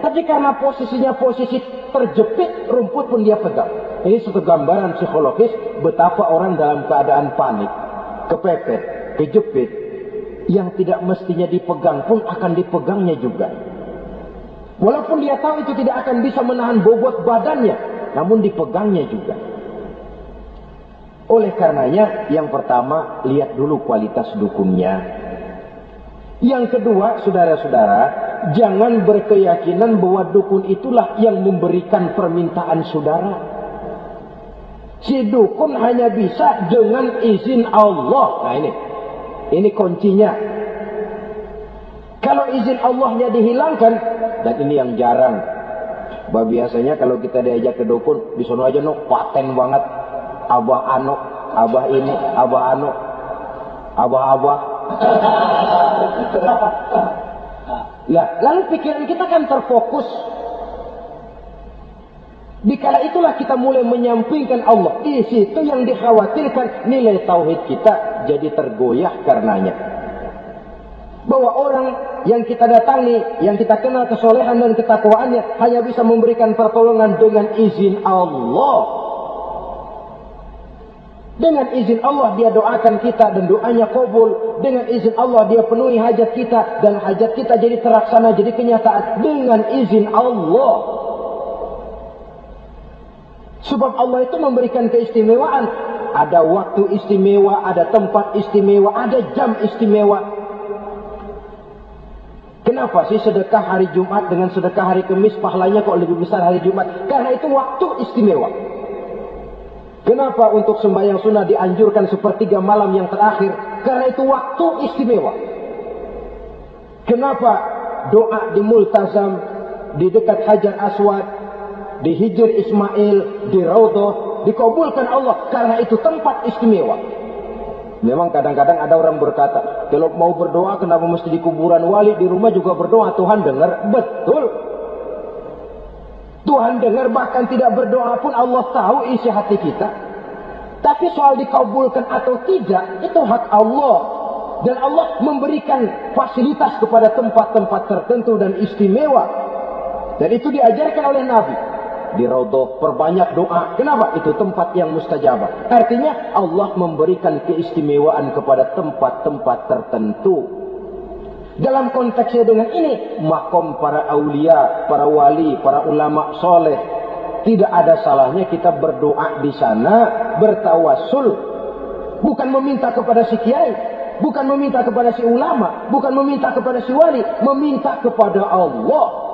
Tapi karena posisinya posisi terjepit, rumput pun dia pegang. Ini satu gambaran psikologis betapa orang dalam keadaan panik, kepepet, kejepit, yang tidak mestinya dipegang pun akan dipegangnya juga. Walaupun dia tahu itu tidak akan bisa menahan bobot badannya, namun dipegangnya juga. Oleh karenanya, yang pertama, lihat dulu kualitas dukunnya. Yang kedua, saudara-saudara, jangan berkeyakinan bahwa dukun itulah yang memberikan permintaan saudara. Si dukun hanya bisa dengan izin Allah. Nah ini kuncinya. Kalau izin Allahnya dihilangkan, dan ini yang jarang. Bah, biasanya kalau kita diajak ke dukun, di sono aja paten banget. Abah anu, abah ini, abah anu, abah-abah. Nah, lalu pikiran kita kan terfokus. Dikala itulah kita mulai menyampingkan Allah. Di situ yang dikhawatirkan nilai tauhid kita jadi tergoyah karenanya. Bahwa orang yang kita datangi, yang kita kenal kesolehan dan ketakwaannya, hanya bisa memberikan pertolongan dengan izin Allah. Dengan izin Allah dia doakan kita dan doanya kabul. Dengan izin Allah dia penuhi hajat kita dan hajat kita jadi terlaksana, jadi kenyataan dengan izin Allah. Sebab Allah itu memberikan keistimewaan. Ada waktu istimewa, ada tempat istimewa, ada jam istimewa. Kenapa sih sedekah hari Jumat dengan sedekah hari Kamis pahalanya kok lebih besar hari Jumat? Karena itu waktu istimewa. Kenapa untuk sembahyang sunnah dianjurkan sepertiga malam yang terakhir? Karena itu waktu istimewa. Kenapa doa di Multazam, di dekat Hajar Aswad, di Hijr Ismail, di Raudhah, dikabulkan Allah? Karena itu tempat istimewa. Memang kadang-kadang ada orang berkata, kalau mau berdoa kenapa mesti di kuburan wali? Di rumah juga berdoa, Tuhan dengar. Betul. Tuhan dengar, bahkan tidak berdoa pun Allah tahu isi hati kita. Tapi soal dikabulkan atau tidak, itu hak Allah. Dan Allah memberikan fasilitas kepada tempat-tempat tertentu dan istimewa. Dan itu diajarkan oleh Nabi. Di Raudhah perbanyak doa. Kenapa? Itu tempat yang mustajabah. Artinya Allah memberikan keistimewaan kepada tempat-tempat tertentu. Dalam konteksnya dengan ini, makom para aulia, para wali, para ulama soleh, tidak ada salahnya kita berdoa di sana, bertawassul, bukan meminta kepada si kiai, bukan meminta kepada si ulama, bukan meminta kepada si wali, meminta kepada Allah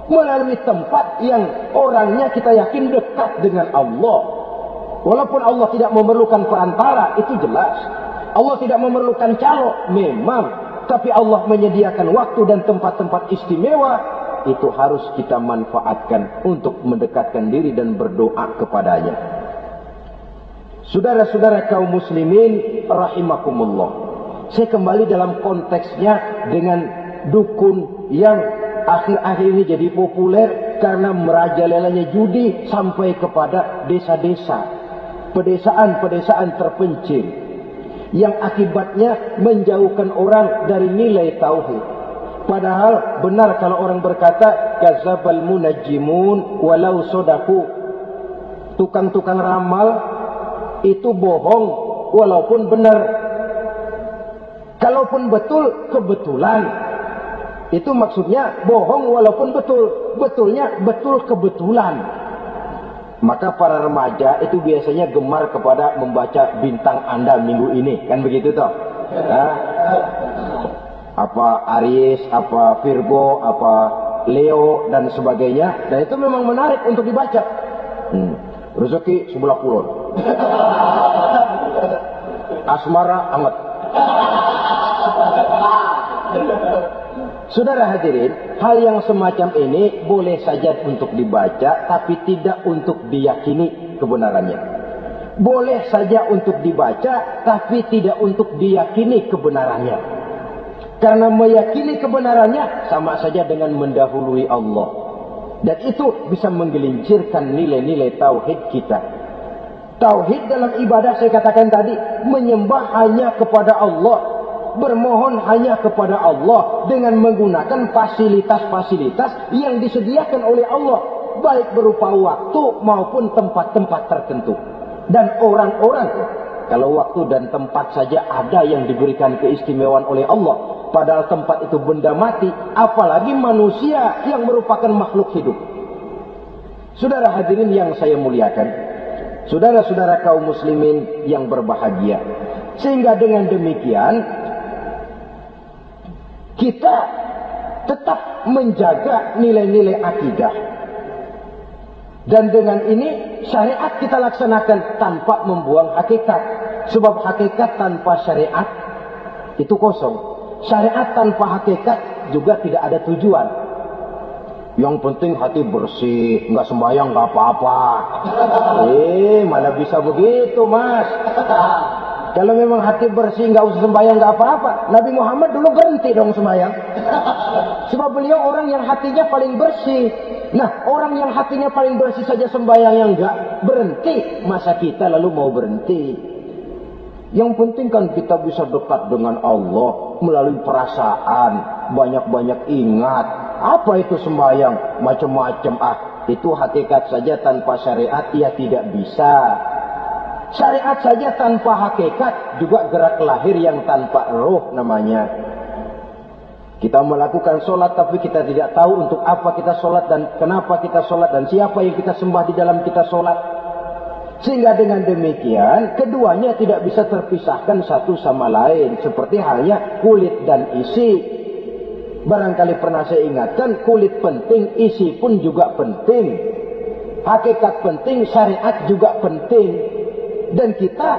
melalui tempat yang orangnya kita yakin dekat dengan Allah. Walaupun Allah tidak memerlukan perantara, itu jelas. Allah tidak memerlukan calo, memang. Tapi Allah menyediakan waktu dan tempat-tempat istimewa. Itu harus kita manfaatkan untuk mendekatkan diri dan berdoa kepadanya. Saudara-saudara kaum muslimin rahimakumullah. Saya kembali dalam konteksnya dengan dukun yang akhir-akhir ini jadi populer karena merajalelanya judi sampai kepada desa-desa. Pedesaan-pedesaan terpencil. Yang akibatnya menjauhkan orang dari nilai tauhid. Padahal benar kalau orang berkata kadzabal munajjimun walau sodaku. Tukang-tukang ramal itu bohong walaupun benar. Kalaupun betul, kebetulan. Itu maksudnya bohong walaupun betul. Betulnya betul kebetulan. Maka para remaja itu biasanya gemar kepada membaca bintang Anda minggu ini. Kan begitu toh? Nah, apa Aries, apa Virgo, apa Leo, dan sebagainya. Dan itu memang menarik untuk dibaca. Rezeki sebelah kulon. Asmara amat. Saudara hadirin, hal yang semacam ini boleh saja untuk dibaca, tapi tidak untuk diyakini kebenarannya. Boleh saja untuk dibaca, tapi tidak untuk diyakini kebenarannya. Karena meyakini kebenarannya sama saja dengan mendahului Allah. Dan itu bisa menggelincirkan nilai-nilai tauhid kita. Tauhid dalam ibadah saya katakan tadi, menyembah hanya kepada Allah. bermohon hanya kepada Allah dengan menggunakan fasilitas-fasilitas yang disediakan oleh Allah, baik berupa waktu maupun tempat-tempat tertentu. Dan orang-orang, kalau waktu dan tempat saja ada yang diberikan keistimewaan oleh Allah, padahal tempat itu benda mati, apalagi manusia yang merupakan makhluk hidup. Saudara hadirin yang saya muliakan, saudara-saudara kaum muslimin yang berbahagia, sehingga dengan demikian kita tetap menjaga nilai-nilai akidah. Dan dengan ini syariat kita laksanakan tanpa membuang hakikat. Sebab hakikat tanpa syariat itu kosong. Syariat tanpa hakikat juga tidak ada tujuan. Yang penting hati bersih, nggak sembahyang nggak apa-apa. Mana bisa begitu, Mas? Kalau memang hati bersih nggak usah sembahyang nggak apa-apa. Nabi Muhammad dulu berhenti dong sembahyang. Sebab beliau orang yang hatinya paling bersih. Nah, orang yang hatinya paling bersih saja sembahyangnya nggak berhenti, masa kita lalu mau berhenti? Yang penting kan kita bisa dekat dengan Allah melalui perasaan, banyak-banyak ingat. Apa itu sembahyang? Macam-macam. Itu hakikat saja tanpa syariat ia tidak bisa. Syariat saja tanpa hakikat juga gerak lahir yang tanpa roh namanya. Kita melakukan sholat tapi kita tidak tahu untuk apa kita sholat dan kenapa kita sholat dan siapa yang kita sembah di dalam kita sholat. Sehingga dengan demikian keduanya tidak bisa terpisahkan satu sama lain. Seperti halnya kulit dan isi. Barangkali pernah saya ingatkan, kulit penting, isi pun juga penting. Hakikat penting, syariat juga penting. Dan kita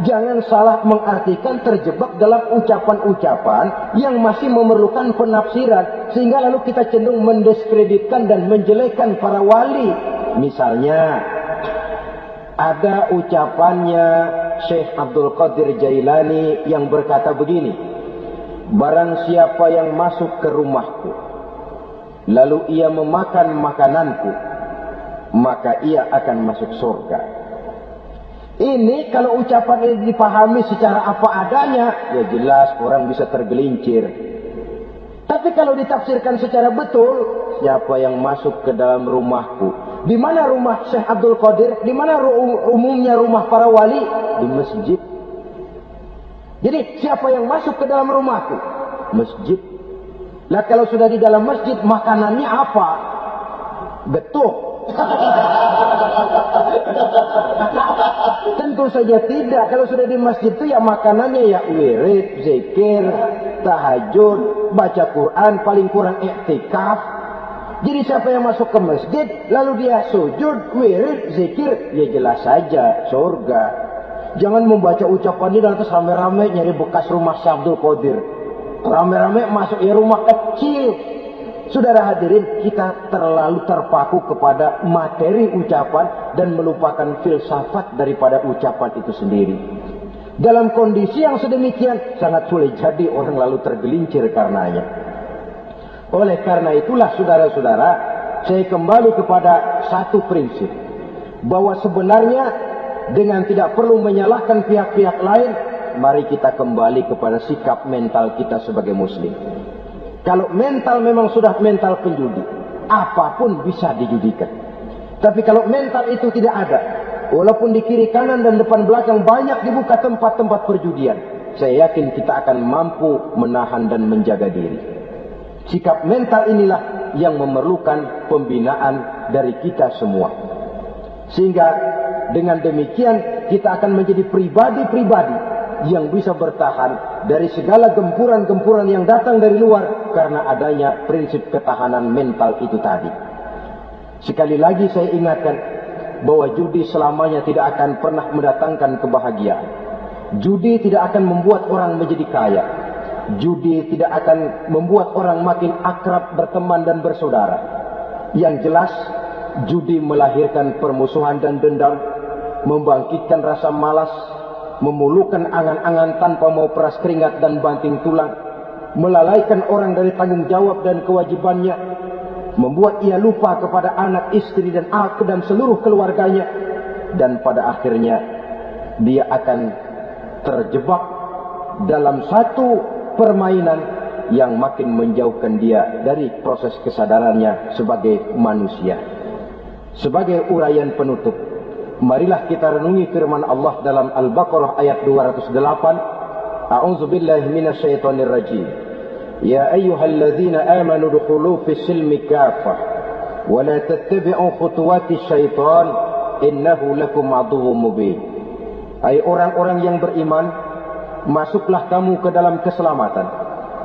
jangan salah mengartikan terjebak dalam ucapan-ucapan yang masih memerlukan penafsiran. Sehingga lalu kita cenderung mendiskreditkan dan menjelekkan para wali. Misalnya, ada ucapannya Syekh Abdul Qadir Jailani yang berkata begini. Barang siapa yang masuk ke rumahku, lalu ia memakan makananku, maka ia akan masuk surga. Ini kalau ucapan ini dipahami secara apa adanya, ya jelas orang bisa tergelincir. Tapi kalau ditafsirkan secara betul, siapa yang masuk ke dalam rumahku? Di mana rumah Syekh Abdul Qadir? Di mana umumnya rumah para wali? Di masjid. Jadi siapa yang masuk ke dalam rumahku? Masjid. Lah kalau sudah di dalam masjid, makanannya apa? Getuk. Tentu saja tidak. Kalau sudah di masjid itu ya makanannya ya wirid, zikir, tahajud, baca Quran, paling kurang iktikaf. Jadi siapa yang masuk ke masjid lalu dia sujud, wirid, zikir, ya jelas saja surga. Jangan membaca ucapan ini dan terus rame-rame nyari bekas rumah Syekh Abdul Qadir. Rame-rame masuk ya rumah kecil. Saudara hadirin, kita terlalu terpaku kepada materi ucapan dan melupakan filsafat daripada ucapan itu sendiri. Dalam kondisi yang sedemikian, sangat sulit jadi orang lalu tergelincir karenanya. Oleh karena itulah saudara-saudara, saya kembali kepada satu prinsip. Bahwa sebenarnya dengan tidak perlu menyalahkan pihak-pihak lain, mari kita kembali kepada sikap mental kita sebagai muslim. Kalau mental memang sudah mental penjudi, apapun bisa dijudikan. Tapi kalau mental itu tidak ada, walaupun di kiri kanan dan depan belakang banyak dibuka tempat-tempat perjudian, saya yakin kita akan mampu menahan dan menjaga diri. Sikap mental inilah yang memerlukan pembinaan dari kita semua. Sehingga dengan demikian kita akan menjadi pribadi-pribadi yang bisa bertahan dari segala gempuran-gempuran yang datang dari luar karena adanya prinsip ketahanan mental itu tadi. Sekali lagi saya ingatkan bahwa judi selamanya tidak akan pernah mendatangkan kebahagiaan. Judi tidak akan membuat orang menjadi kaya. Judi tidak akan membuat orang makin akrab berteman dan bersaudara. Yang jelas, judi melahirkan permusuhan dan dendam, membangkitkan rasa malas, memulukan angan-angan tanpa mau peras keringat dan banting tulang, melalaikan orang dari tanggung jawab dan kewajibannya, membuat ia lupa kepada anak, istri dan seluruh keluarganya, dan pada akhirnya dia akan terjebak dalam satu permainan yang makin menjauhkan dia dari proses kesadarannya sebagai manusia. Sebagai uraian penutup, marilah kita renungi firman Allah dalam Al-Baqarah ayat 208. A'udzu billahi minasyaitonir rajim. Ya ayyuhalladzina amanu dukhulu fis silmi kaffah wa la tattabi'u khutuwatis syaitan innahu lakum aduwwum mubin. Hai orang-orang yang beriman, masuklah kamu ke dalam keselamatan.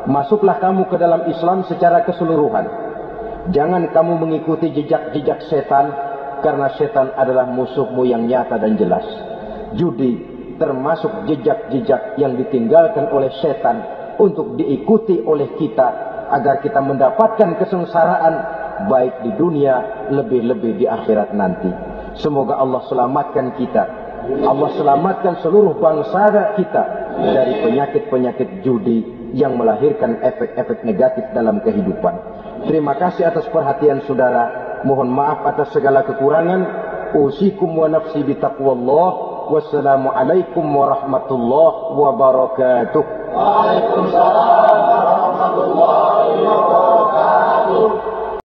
Masuklah kamu ke dalam Islam secara keseluruhan. Jangan kamu mengikuti jejak-jejak setan, karena setan adalah musuhmu yang nyata dan jelas. Judi termasuk jejak-jejak yang ditinggalkan oleh setan untuk diikuti oleh kita agar kita mendapatkan kesengsaraan baik di dunia, lebih-lebih di akhirat nanti. Semoga Allah selamatkan kita. Allah selamatkan seluruh bangsa kita dari penyakit-penyakit judi yang melahirkan efek-efek negatif dalam kehidupan. Terima kasih atas perhatian saudara. Mohon maaf atas segala kekurangan. Usikum wa nafsi bitaqwallah. Wassalamualaikum warahmatullahi wabarakatuh. Waalaikumsalam.